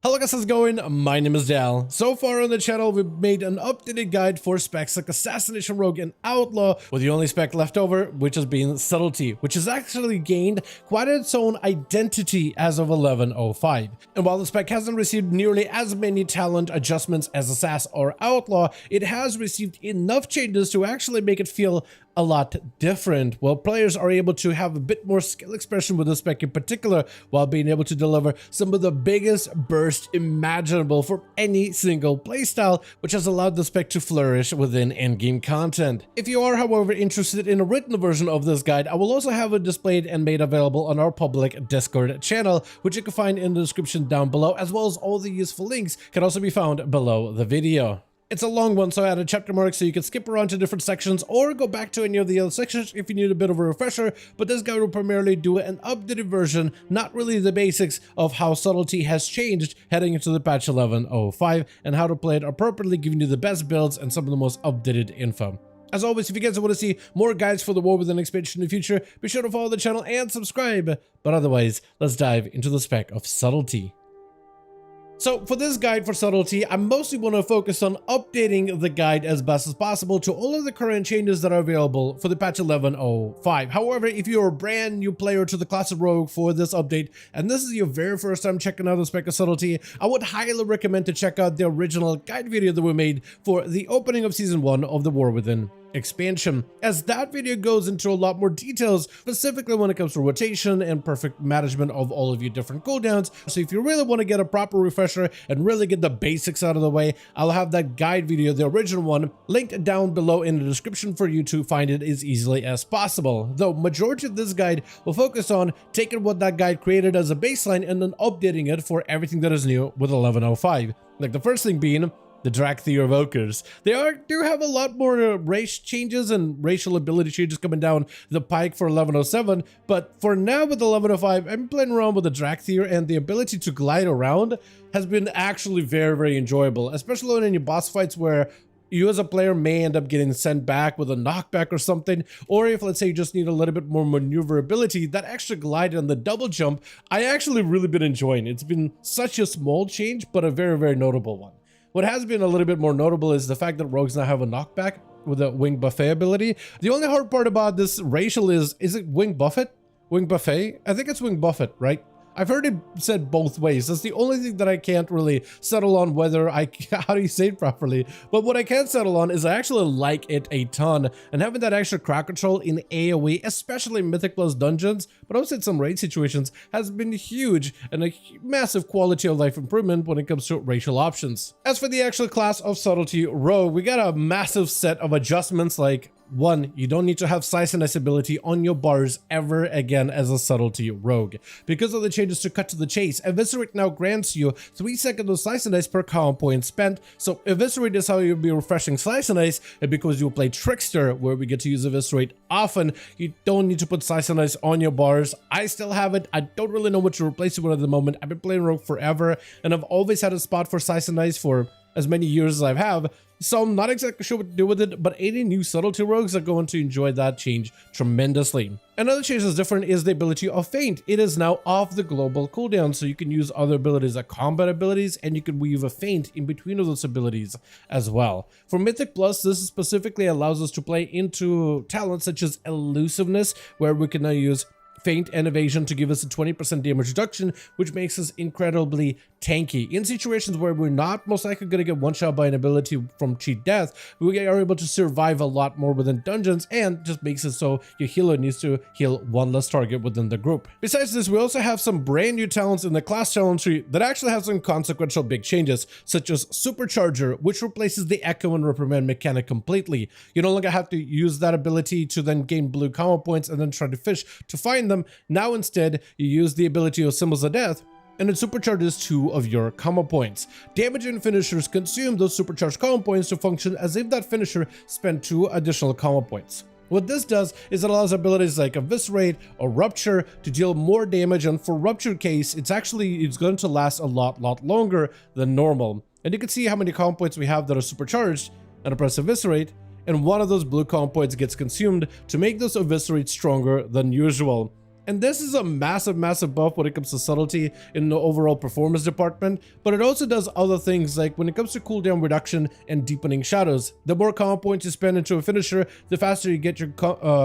Hello guys, how's it going? My name is Dal. So far on the channel, we've made an updated guide for specs like Assassination Rogue and Outlaw, with the only spec left over, which has been Subtlety, which has actually gained quite its own identity as of 11.05. And while the spec hasn't received nearly as many talent adjustments as Assass or Outlaw, it has received enough changes to actually make it feel a lot different, while players are able to have a bit more skill expression with the spec in particular, while being able to deliver some of the biggest bursts imaginable for any single playstyle, which has allowed the spec to flourish within endgame content. If you are, however, interested in a written version of this guide, I will also have it displayed and made available on our public Discord channel, which you can find in the description down below, as well as all the useful links can also be found below the video. It's a long one, so I added chapter marks so you can skip around to different sections or go back to any of the other sections if you need a bit of a refresher, but this guide will primarily do an updated version, not really the basics of how Subtlety has changed heading into the patch 11.05 and how to play it appropriately, giving you the best builds and some of the most updated info. As always, if you guys want to see more guides for the War Within expansion in the future, be sure to follow the channel and subscribe. But otherwise, let's dive into the spec of Subtlety. So for this guide for Subtlety, I mostly want to focus on updating the guide as best as possible to all of the current changes that are available for the patch 11.05. However, if you're a brand new player to the class of Rogue for this update, and this is your very first time checking out the spec of Subtlety, I would highly recommend to check out the original guide video that we made for the opening of Season 1 of the War Within expansion, as that video goes into a lot more details, specifically when it comes to rotation and perfect management of all of your different cooldowns. So if you really want to get a proper refresher and really get the basics out of the way, I'll have that guide video, the original one, linked down below in the description for you to find it as easily as possible. Though majority of this guide will focus on taking what that guide created as a baseline and then updating it for everything that is new with 11.05. Like the first thing being the Drakthir Evokers. They do have a lot more race changes and racial ability changes coming down the pike for 11.07, but for now with 11.05, I'm playing around with the Drakthir, and the ability to glide around has been actually very enjoyable, especially in your boss fights where you as a player may end up getting sent back with a knockback or something, or if let's say you just need a little bit more maneuverability, that extra glide and the double jump, I actually really been enjoying. It's been such a small change, but a very notable one. What has been a little bit more notable is the fact that rogues now have a knockback with a wing buffet ability. The only hard part about this racial is it wing buffet? Wing buffet? I think it's wing buffet, right? I've heard it said both ways. That's the only thing that I can't really settle on whether how do you say it properly. But what I can settle on is I actually like it a ton, and having that extra crowd control in AoE, especially Mythic Plus dungeons, but also in some raid situations, has been huge and a massive quality of life improvement when it comes to racial options. As for the actual class of Subtlety Rogue, we got a massive set of adjustments like 1. You don't need to have Size and Dice ability on your bars ever again as a Subtlety Rogue. Because of the changes to Cut to the Chase, Eviscerate now grants you 3 seconds of Slice and Dice per combo point spent. So Eviscerate is how you'll be refreshing Slice and Dice, and because you play Trickster, where we get to use Eviscerate often, you don't need to put Slice and Dice on your bars. I still have it. I don't really know what to replace it with at the moment. I've been playing Rogue forever, and I've always had a spot for Slice and Dice for as many years as I have, so I'm not exactly sure what to do with it, but any new Subtlety Rogues are going to enjoy that change tremendously. Another change that's different is the ability of Feint. It is now off the global cooldown, so you can use other abilities like combat abilities, and you can weave a Feint in between of those abilities as well. For Mythic Plus, this specifically allows us to play into talents such as Elusiveness, where we can now use Feint and Evasion to give us a 20% damage reduction, which makes us incredibly tanky. In situations where we're not most likely going to get one-shot by an ability from cheat death, we are able to survive a lot more within dungeons, and just makes it so your healer needs to heal one less target within the group. Besides this, we also have some brand new talents in the class challenge tree that actually have some consequential big changes, such as Supercharger, which replaces the Echo and Reprimand mechanic completely. You no longer have to use that ability to then gain blue combo points and then try to fish to find them. Now instead, you use the ability of Symbols of Death, and it supercharges 2 of your combo points. Damage and finishers consume those supercharged combo points to function as if that finisher spent 2 additional combo points. What this does is it allows abilities like Eviscerate or Rupture to deal more damage, and for Rupture case, it's going to last a lot longer than normal. And you can see how many combo points we have that are supercharged, and I press Eviscerate, and one of those blue combo points gets consumed to make those Eviscerate stronger than usual. And this is a massive buff when it comes to subtlety in the overall performance department, but it also does other things like when it comes to cooldown reduction and deepening shadows. The more combo points you spend into a finisher, the faster you get your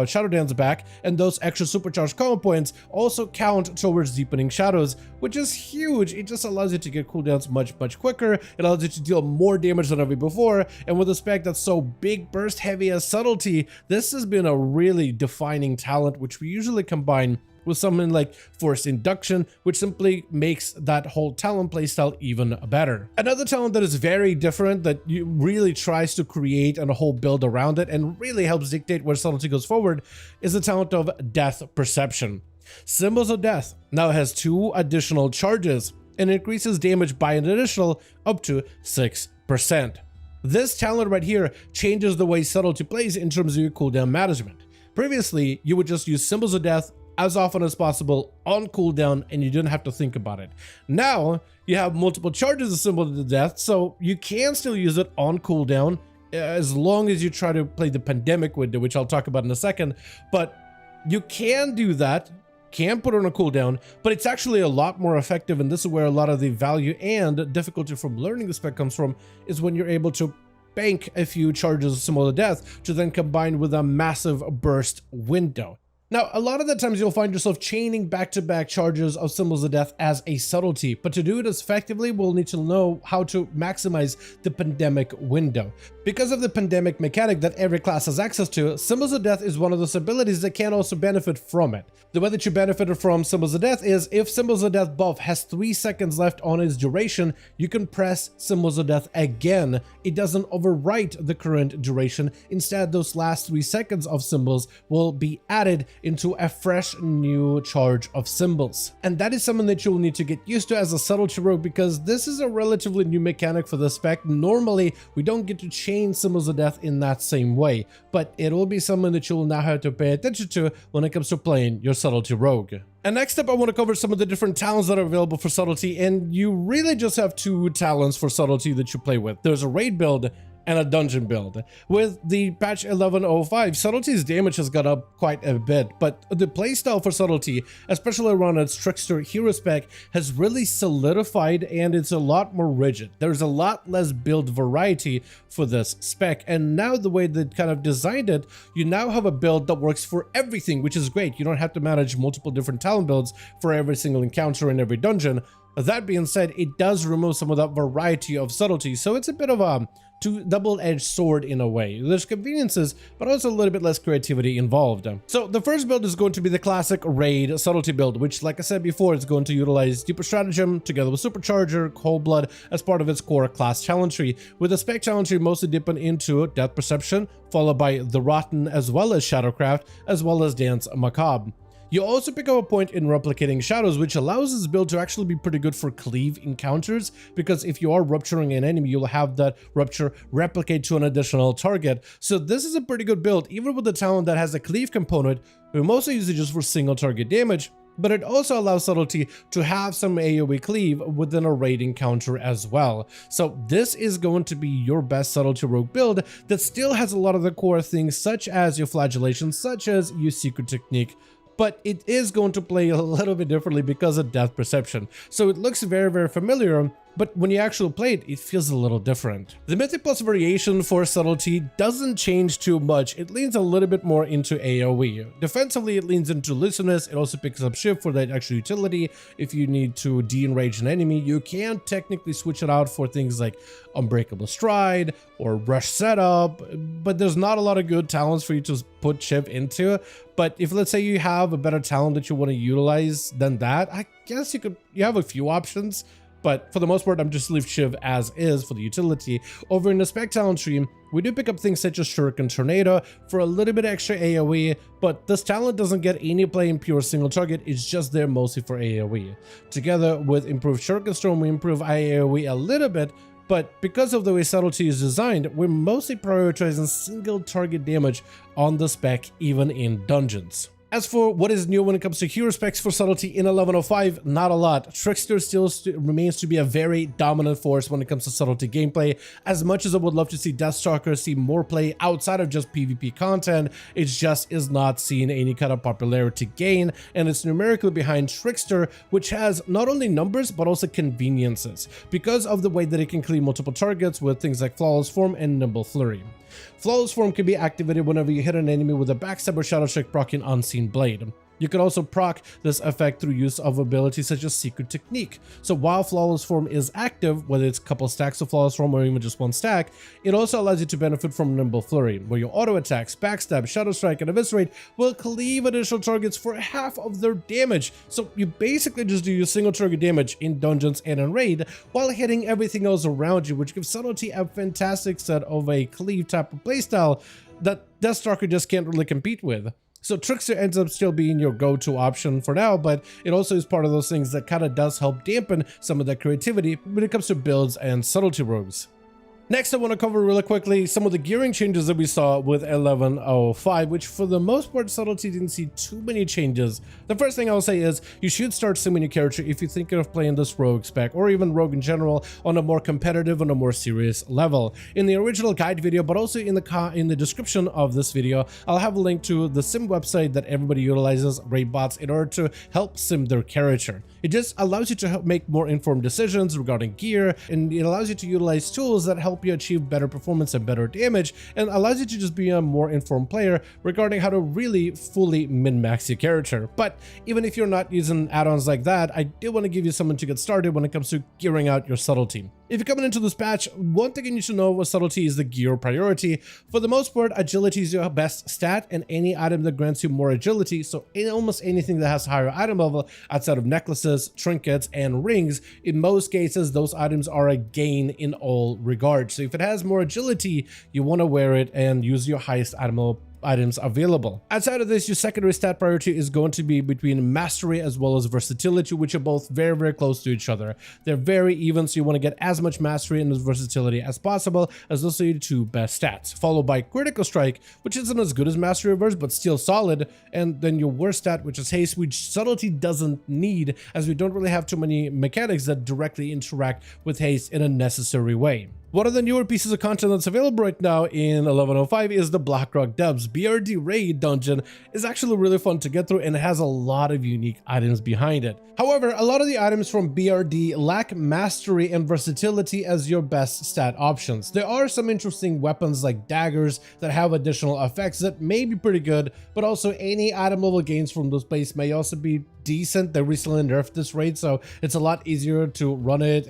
shadow dance back, and those extra supercharged combo points also count towards deepening shadows, which is huge. It just allows you to get cooldowns much quicker. It allows you to deal more damage than ever before, and with a spec that's so big burst heavy as subtlety, this has been a really defining talent, which we usually combine with something like forced induction, which simply makes that whole talent playstyle even better. Another talent that is very different, that you really tries to create a whole build around it and really helps dictate where subtlety goes forward, is the talent of Death Perception. Symbols of Death now has 2 additional charges and increases damage by an additional up to 6%. This talent right here changes the way subtlety plays in terms of your cooldown management. Previously, you would just use Symbols of Death as often as possible on cooldown and you didn't have to think about it. Now, you have multiple charges of Symbols of Death, so you can still use it on cooldown as long as you try to play the pandemic window, which I'll talk about in a second. But you can do that, can put it on a cooldown, but it's actually a lot more effective, and this is where a lot of the value and difficulty from learning the spec comes from, is when you're able to bank a few charges of Symbol of Death to then combine with a massive burst window. Now, a lot of the times you'll find yourself chaining back-to-back charges of Symbols of Death as a subtlety, but to do it as effectively, we'll need to know how to maximize the pandemic window. Because of the pandemic mechanic that every class has access to, Symbols of Death is one of those abilities that can also benefit from it. The way that you benefited from Symbols of Death is if Symbols of Death buff has 3 seconds left on its duration, you can press Symbols of Death again. It doesn't overwrite the current duration. Instead, those last 3 seconds of symbols will be added into a fresh new charge of symbols. And that is something that you'll need to get used to as a subtlety rogue, because this is a relatively new mechanic for the spec. Normally, we don't get to chain Symbols of Death in that same way, but it will be something that you'll now have to pay attention to when it comes to playing your subtlety rogue. And next up, I want to cover some of the different talents that are available for subtlety, and you really just have 2 talents for subtlety that you play with. There's a raid build and a dungeon build. With the patch 11.05, subtlety's damage has gone up quite a bit, but the playstyle for subtlety, especially around its trickster hero spec, has really solidified, and it's a lot more rigid. There's a lot less build variety for this spec, and now the way they kind of designed it, you now have a build that works for everything, which is great. You don't have to manage multiple different talent builds for every single encounter in every dungeon. That being said, it does remove some of that variety of subtlety, so it's a bit of a double-edged sword in a way. There's conveniences, but also a little bit less creativity involved. So the first build is going to be the classic raid subtlety build, which, like I said before, is going to utilize Deeper Stratagem together with Supercharger, Cold Blood as part of its core class challenge tree, with the spec challenge tree mostly dipping into Death Perception, followed by the Rotten as well as Shadowcraft, as well as Dance Macabre. You also pick up a point in Replicating Shadows, which allows this build to actually be pretty good for cleave encounters, because if you are rupturing an enemy, you'll have that rupture replicate to an additional target. So this is a pretty good build, even with the talent that has a cleave component. We mostly use it just for single target damage, but it also allows subtlety to have some AoE cleave within a raid encounter as well. So this is going to be your best subtlety rogue build that still has a lot of the core things, such as your flagellation, such as your secret technique, but it is going to play a little bit differently because of Death Perception. So it looks very familiar, but when you actually play it, it feels a little different. The Mythic Plus variation for subtlety doesn't change too much. It leans a little bit more into AoE. Defensively, it leans into elusiveness. It also picks up shift for that extra utility. If you need to de-enrage an enemy, you can technically switch it out for things like Unbreakable Stride or Rush Setup, but there's not a lot of good talents for you to put shift into. But if, let's say, you have a better talent that you want to utilize than that, I guess you have a few options. But for the most part, I'm just leave Shiv as is for the utility. Over in the spec talent tree, we do pick up things such as Shuriken Tornado for a little bit extra AoE, but this talent doesn't get any play in pure single target, it's just there mostly for AoE. Together with improved Shuriken Storm, we improve AoE a little bit, but because of the way subtlety is designed, we're mostly prioritizing single target damage on the spec even in dungeons. As for what is new when it comes to hero specs for Subtlety in 1105, not a lot. Trickster still remains to be a very dominant force when it comes to Subtlety gameplay. As much as I would love to see Deathstalker see more play outside of just PvP content, it just is not seeing any kind of popularity gain, and it's numerically behind Trickster, which has not only numbers but also conveniences, because of the way that it can clean multiple targets with things like Flawless Form and Nimble Flurry. Flawless Form can be activated whenever you hit an enemy with a backstab or shadow strike proccing Unseen Blade. You can also proc this effect through use of abilities such as Secret Technique. So while Flawless Form is active, whether it's a couple stacks of Flawless Form or even just one stack, it also allows you to benefit from Nimble Flurry, where your auto attacks, backstab, shadow strike, and eviscerate will cleave additional targets for half of their damage. So you basically just do your single target damage in dungeons and in raid while hitting everything else around you, which gives Subtlety a fantastic set of a cleave type of playstyle that Deathstalker just can't really compete with. So Trickster ends up still being your go-to option for now, but it also is part of those things that kind of does help dampen some of that creativity when it comes to builds and Subtlety rogues. Next, I want to cover really quickly some of the gearing changes that we saw with 1105, which for the most part, Subtlety didn't see too many changes. The first thing I'll say is you should start simming your character if you're thinking of playing this rogue spec, or even rogue in general, on a more competitive and a more serious level. In the original guide video, but also in the description of this video, I'll have a link to the sim website that everybody utilizes, Raidbots, in order to help sim their character. It just allows you to help make more informed decisions regarding gear, and it allows you to utilize tools that help you achieve better performance and better damage, and allows you to just be a more informed player regarding how to really fully min-max your character. But even if you're not using add-ons like that, I do want to give you something to get started when it comes to gearing out your Subtlety. If you're coming into this patch, one thing you need to know with Subtlety is the gear priority. For the most part, agility is your best stat, and any item that grants you more agility, so in almost anything that has a higher item level outside of necklaces, trinkets, and rings, in most cases, those items are a gain in all regards. So if it has more agility, you want to wear it and use your highest item level items available. Outside of this, your secondary stat priority is going to be between mastery as well as versatility, which are both very, very close to each other. They're very even, so you want to get as much mastery and versatility as possible, as those are your two best stats, followed by critical strike, which isn't as good as mastery reverse but still solid, and then your worst stat, which is haste, which Subtlety doesn't need, as we don't really have too many mechanics that directly interact with haste in a necessary way. One of the newer pieces of content that's available right now in 1105 is the Blackrock Depths. BRD Raid dungeon is actually really fun to get through and it has a lot of unique items behind it. However, a lot of the items from BRD lack mastery and versatility as your best stat options. There are some interesting weapons like daggers that have additional effects that may be pretty good, but also any item level gains from this place may also be decent. They recently nerfed this raid, so it's a lot easier to run it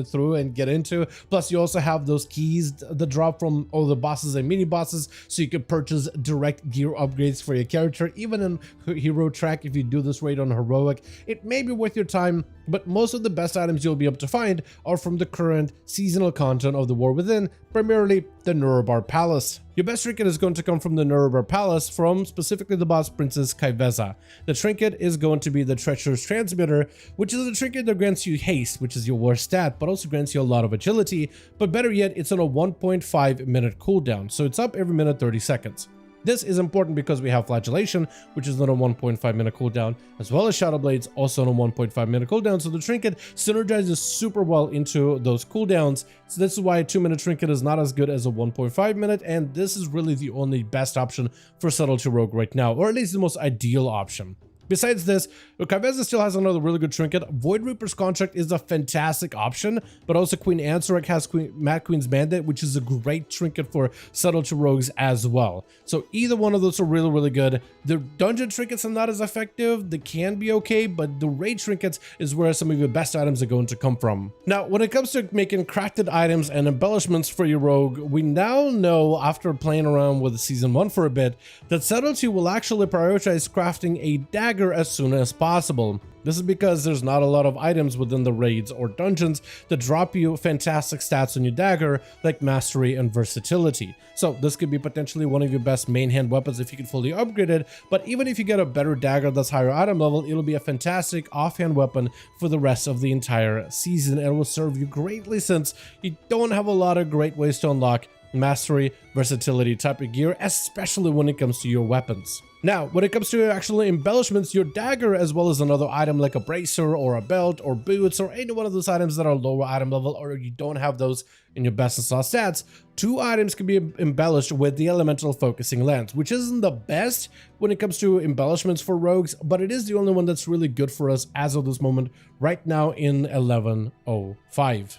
through and get into. Plus, you also have those keys that drop from all the bosses and mini bosses, so you can purchase direct gear upgrades for your character. Even in hero track, if you do this raid on heroic, it may be worth your time, but most of the best items you'll be able to find are from the current seasonal content of the War Within, primarily the Nurubar Palace. Your best trinket is going to come from the Nurubar Palace, from specifically the boss Princess Kaiveza. The trinket is going to be the Treacherous Transmitter, which is a trinket that grants you haste, which is your worst stat, but also grants you a lot of agility. But better yet, it's on a 1.5 minute cooldown, so it's up every minute 30 seconds. This is important because we have Flagellation, which is on a 1.5 minute cooldown, as well as Shadow Blades, also on a 1.5 minute cooldown, so the trinket synergizes super well into those cooldowns. So this is why a 2-minute trinket is not as good as a 1.5 minute, and this is really the only best option for Subtlety Rogue right now, or at least the most ideal option. Besides this, Kaiveza still has another really good trinket. Void Reaper's Contract is a fantastic option, but also Queen Ansarek has Mad Queen's Mandate, which is a great trinket for Subtlety Rogues as well. So either one of those are really, really good. The dungeon trinkets are not as effective. They can be okay, but the raid trinkets is where some of your best items are going to come from. Now, when it comes to making crafted items and embellishments for your rogue, we now know, after playing around with Season 1 for a bit, that Subtlety will actually prioritize crafting a dagger as soon as possible. This is because there's not a lot of items within the raids or dungeons that drop you fantastic stats on your dagger, like mastery and versatility. So this could be potentially one of your best main hand weapons if you can fully upgrade it, but even if you get a better dagger that's higher item level, it'll be a fantastic offhand weapon for the rest of the entire season, and will serve you greatly since you don't have a lot of great ways to unlock mastery, versatility type of gear, especially when it comes to your weapons. Now, when it comes to your actual embellishments, your dagger as well as another item like a bracer or a belt or boots or any one of those items that are lower item level or you don't have those in your best in class stats, 2 items can be embellished with the elemental focusing lens, which isn't the best when it comes to embellishments for rogues, but it is the only one that's really good for us as of this moment right now in 11.05.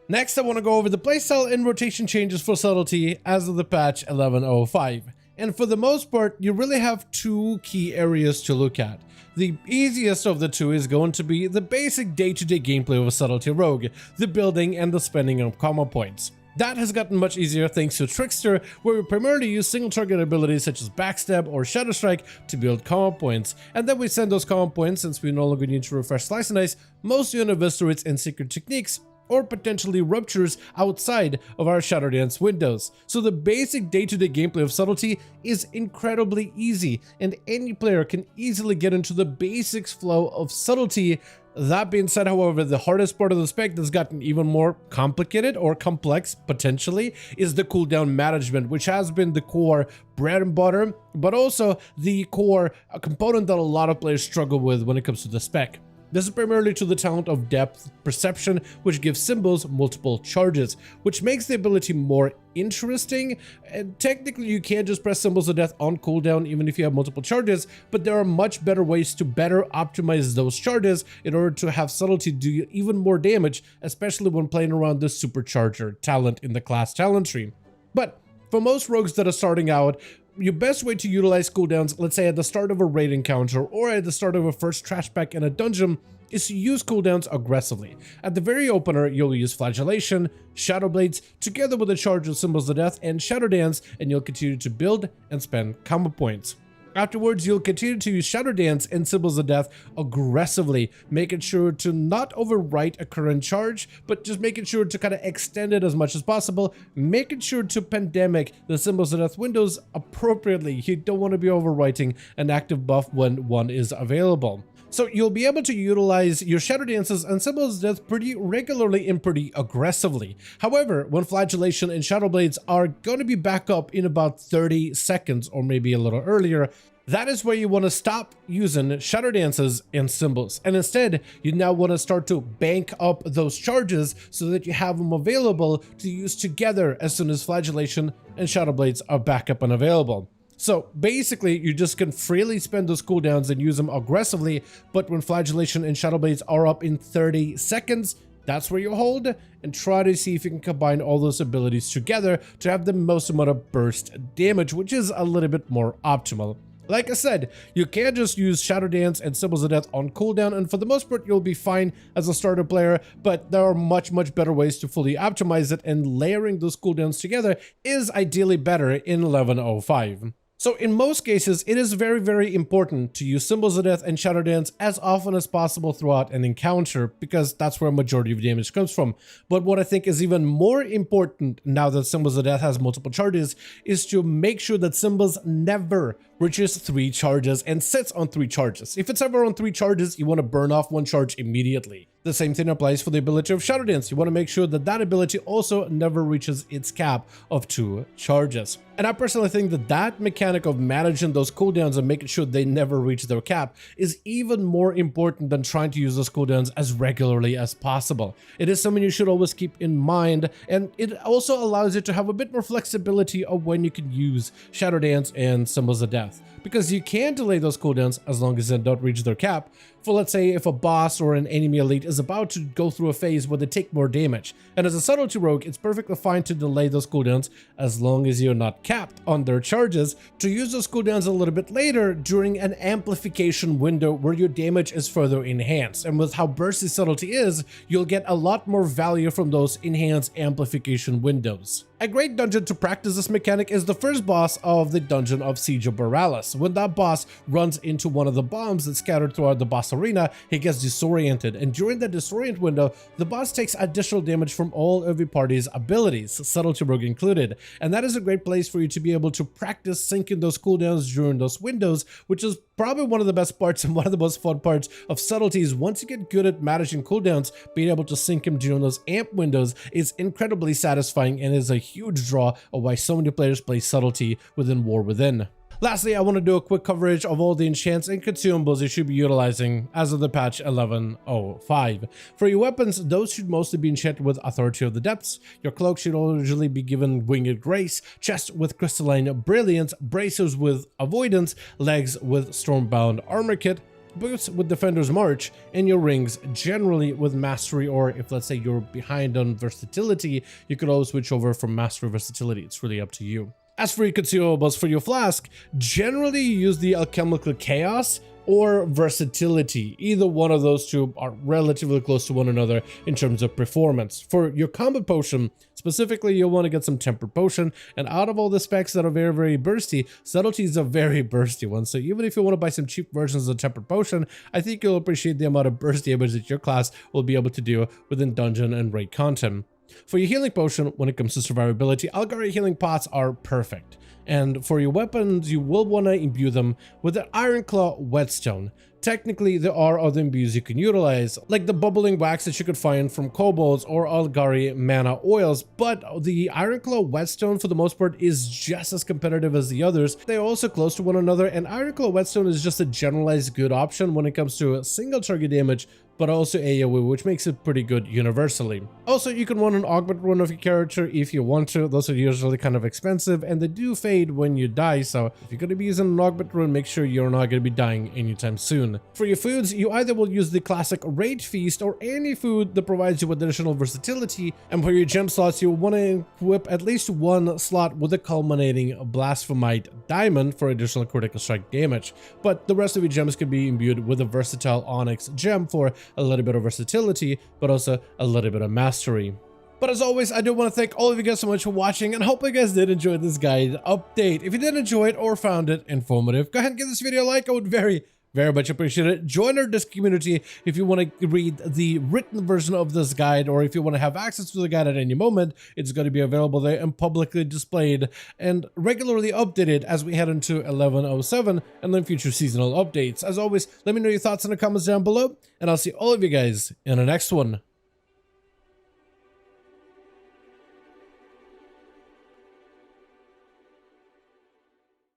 Next, I want to go over the playstyle and rotation changes for Subtlety as of the patch 11.05. And for the most part, you really have 2 key areas to look at. The easiest of the 2 is going to be the basic day-to-day gameplay of a Subtlety rogue, the building and the spending of combo points. That has gotten much easier thanks to Trickster, where we primarily use single target abilities such as Backstab or Shadow Strike to build combo points, and then we send those combo points, since we no longer need to refresh Slice and Dice, mostly on Eviscerates and Secret Techniques, or potentially ruptures outside of our Shadow Dance windows. So the basic day-to-day gameplay of Subtlety is incredibly easy, and any player can easily get into the basics flow of Subtlety. That being said, however, the hardest part of the spec that's gotten even more complicated or complex, potentially, is the cooldown management, which has been the core bread and butter, but also the core component that a lot of players struggle with when it comes to the spec. This is primarily to the talent of Depth Perception, which gives symbols multiple charges, which makes the ability more interesting. And technically you can't just press Symbols of Death on cooldown even if you have multiple charges, but there are much better ways to better optimize those charges in order to have Subtlety do even more damage, especially when playing around the Supercharger talent in the class talent tree. But for most rogues that are starting out, your best way to utilize cooldowns, let's say at the start of a raid encounter or at the start of a first trash pack in a dungeon, is to use cooldowns aggressively. At the very opener, you'll use Flagellation, Shadow Blades, together with a charge of Symbols of Death and Shadow Dance, and you'll continue to build and spend combo points. Afterwards, you'll continue to use Shadow Dance and Symbols of Death aggressively, making sure to not overwrite a current charge, but just making sure to kind of extend it as much as possible, making sure to pandemic the Symbols of Death windows appropriately. You don't want to be overwriting an active buff when one is available. So you'll be able to utilize your Shadow Dances and Symbols of Death pretty regularly and pretty aggressively. However, when Flagellation and Shadow Blades are going to be back up in about 30 seconds or maybe a little earlier, that is where you want to stop using Shadow Dances and Symbols. And instead, you now want to start to bank up those charges so that you have them available to use together as soon as Flagellation and Shadow Blades are back up and available. So basically, you just can freely spend those cooldowns and use them aggressively, but when Flagellation and Shadow Blades are up in 30 seconds, that's where you hold and try to see if you can combine all those abilities together to have the most amount of burst damage, which is a little bit more optimal. Like I said, you can't just use Shadow Dance and Symbols of Death on cooldown, and for the most part, you'll be fine as a starter player, but there are much better ways to fully optimize it, and layering those cooldowns together is ideally better in 11.05. So in most cases, it is very important to use Symbols of Death and Shadow Dance as often as possible throughout an encounter, because that's where a majority of damage comes from. But what I think is even more important now that Symbols of Death has multiple charges is to make sure that Symbols never reaches 3 charges and sits on 3 charges. If it's ever on 3 charges, you want to burn off 1 charge immediately. The same thing applies for the ability of Shadow Dance. You want to make sure that that ability also never reaches its cap of 2 charges. And I personally think that that mechanic of managing those cooldowns and making sure they never reach their cap is even more important than trying to use those cooldowns as regularly as possible. It is something you should always keep in mind, and it also allows you to have a bit more flexibility of when you can use Shadow Dance and Symbols of Death, because you can delay those cooldowns as long as they don't reach their cap. For, let's say, if a boss or an enemy elite is about to go through a phase where they take more damage, and as a Subtlety rogue, it's perfectly fine to delay those cooldowns as long as you're not capped on their charges, to use those cooldowns a little bit later during an amplification window where your damage is further enhanced. And with how bursty Subtlety is, you'll get a lot more value from those enhanced amplification windows. A great dungeon to practice this mechanic is the first boss of the dungeon of Siege of Borealis. When that boss runs into one of the bombs that's scattered throughout the boss boss arena, he gets disoriented, and during that disorient window, the boss takes additional damage from all of your party's abilities, Subtlety Rogue included, and that is a great place for you to be able to practice syncing those cooldowns during those windows, which is probably one of the best parts and one of the most fun parts of Subtlety. Is once you get good at managing cooldowns, being able to sync him during those amp windows is incredibly satisfying and is a huge draw of why so many players play Subtlety within War Within. Lastly, I want to do a quick coverage of all the enchants and consumables you should be utilizing as of the patch 11.05. For your weapons, those should mostly be enchanted with Authority of the Depths. Your cloak should usually be given Winged Grace, chest with Crystalline Brilliance, bracers with Avoidance, legs with Stormbound Armor Kit, boots with Defender's March, and your rings generally with Mastery, or if let's say you're behind on Versatility, you could always switch over from Mastery Versatility. It's really up to you. As for your consumables for your flask, generally you use the Alchemical Chaos or Versatility. Either one of those two are relatively close to one another in terms of performance. For your combat potion, specifically, you'll want to get some Tempered Potion, and out of all the specs that are very, very bursty, Subtlety is a very bursty one. So even if you want to buy some cheap versions of Tempered Potion, I think you'll appreciate the amount of burst damage that your class will be able to do within dungeon and raid content. For your healing potion, when it comes to survivability, Algari healing pots are perfect. And for your weapons, you will want to imbue them with the Ironclaw Whetstone. Technically, there are other imbues you can utilize, like the bubbling wax that you could find from kobolds or Algari mana oils, but the Ironclaw Whetstone for the most part is just as competitive as the others. They're also close to one another, and Ironclaw Whetstone is just a generalized good option when it comes to single target damage, but also AoE, which makes it pretty good universally. Also, you can run an augment rune of your character if you want to. Those are usually kind of expensive, and they do fade when you die, so if you're going to be using an augment rune, make sure you're not going to be dying anytime soon. For your foods, you either will use the classic Raid Feast or any food that provides you with additional versatility, and for your gem slots, you'll want to equip at least one slot with a culminating Blasphemite Diamond for additional critical strike damage, but the rest of your gems can be imbued with a versatile Onyx gem for a little bit of versatility, but also a little bit of mastery. But as always, I do want to thank all of you guys so much for watching, and hope you guys did enjoy this guide update. If you did enjoy it or found it informative, go ahead and give this video a like. I would very much appreciate it. Join our Discord community if you want to read the written version of this guide, or if you want to have access to the guide at any moment. It's going to be available there and publicly displayed and regularly updated as we head into 11.07 and then future seasonal updates. As always, let me know your thoughts in the comments down below, and I'll see all of you guys in the next one.